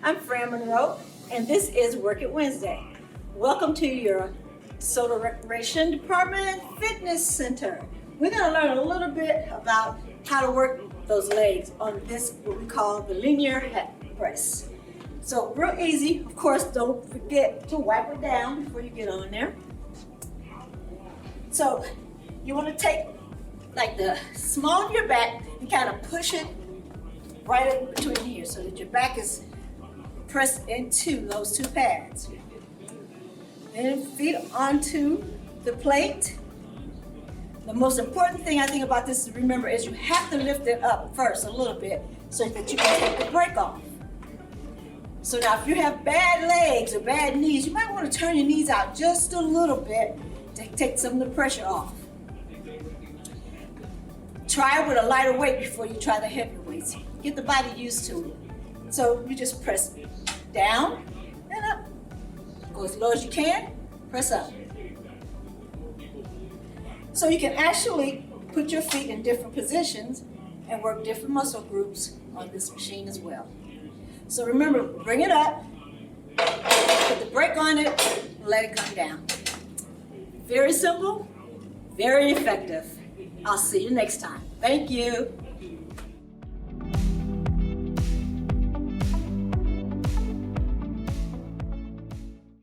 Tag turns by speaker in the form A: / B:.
A: I'm Fran Monroe, and this is Work It Wednesday. Welcome to your Soda Recreation Department Fitness Center. We're going to learn a little bit about how to work those legs on this, what we call the linear hip press. So real easy. Of course, don't forget to wipe it down before you get on there. So you want to take like the small of your back and kind of push it right in between here so that your back is pressed into those two pads. Then feet onto the plate. The most important thing I think about this to remember is you have to lift it up first a little bit so that you can take the brake off. So now if you have bad legs or bad knees, you might want to turn your knees out just a little bit to take some of the pressure off. Try it with a lighter weight before you try the heavier weights. Get the body used to it. So you just press down and up. Go as low as you can, press up. So you can actually put your feet in different positions and work different muscle groups on this machine as well. So remember, bring it up, put the brake on it, let it come down. Very simple, very effective. I'll see you next time. Thank you.